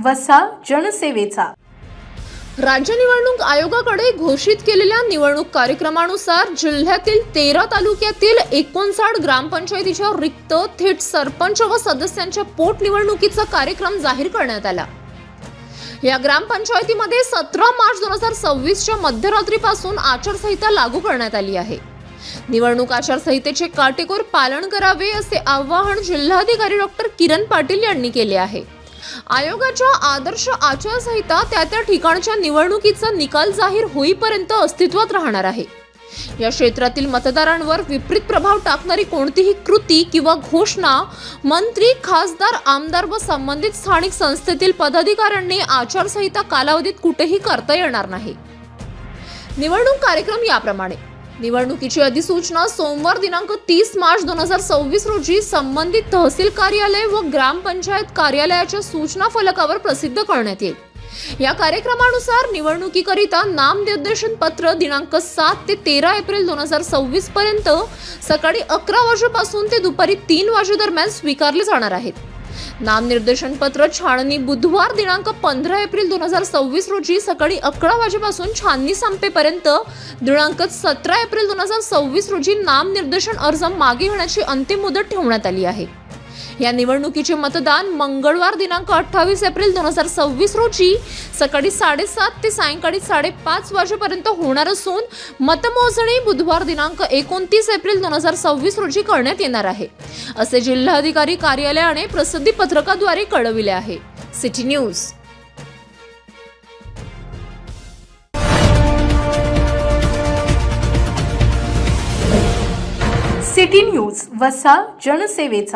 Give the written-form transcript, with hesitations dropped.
वसा जनसेवेचा। राज्य निवडणूक आयोगाकडे घोषित केलेल्या निवडणूक कार्यक्रमानुसार जिल्ह्यातील 13 तालुक्यातील 59 ग्रामपंचायतीच्या रिक्त थेट सरपंच व सदस्यांच्या पोटनिवडणुकीचा कार्यक्रम जाहीर करण्यात आला। या ग्रामपंचायतीमध्ये 17 मार्च 2026च्या मध्यरात्रीपासून आचारसंहिता लागू करण्यात आली आहे। निवडणूक आचारसंहितेचे काटेकोर पालन करावे असे आवाहन जिल्हाधिकारी डॉक्टर किरण पाटील यांनी केले आहे। आयोगाच्या आदर्श आचारसंहिता त्या ठिकाणच्या निवडणुकीचा निकाल जाहीर होईपर्यंत अस्तित्वात राहणार आहे। या क्षेत्रातील मतदारांवर विपरीत प्रभाव टाकणारी कोणतीही कृती किंवा घोषणा मंत्री, खासदार, आमदार व संबंधित स्थानिक संस्थेतील पदाधिकाऱ्यांनी आचारसंहिता कालावधीत कुठेही करता येणार नाही। निवडणूक कार्यक्रम याप्रमाणे: निवडणुकीची अधिसूचना सोमवार दिनांक 30 मार्च 2026 रोजी संबंधित तहसील कार्यालय व ग्रामपंचायत कार्यालयाच्या सूचना फलकावर प्रसिद्ध करण्यात येईल। या कार्यक्रमानुसार निवडणुकीकरिता नामनिर्देशन पत्र दिनांक 7 ते 13 एप्रिल 2026 पर्यंत सकाळी 11 वाजेपासून ते दुपारी 3 वाजेदरम्यान स्वीकारले जाणार आहेत। नामनिर्देशन पत्र छाननी बुधवार दिनांक 15 एप्रिल 2026 रोजी सकाळी 11 वाजेपासून छाननी संपेपर्यंत दिनांक 17 एप्रिल 2026 रोजी नामनिर्देशन अर्ज मागे घेण्याची अंतिम मुदत ठेवण्यात आली आहे। या निवडणुकीचे मतदान मंगळवार दिनांक 28 एप्रिल 2026 रोजी सकाळी 7:30 ते सायंकाळी 5:30 वाजेपर्यंत होणार असून मतमोजणी बुधवार दिनांक 29 एप्रिल 2026 रोजी करण्यात येणार आहे, असे जिल्हाधिकारी कार्यालयाने प्रसिद्धी पत्रकाद्वारे कळविले आहे। City news. सिटी न्यूज वसा जनसेवेचा।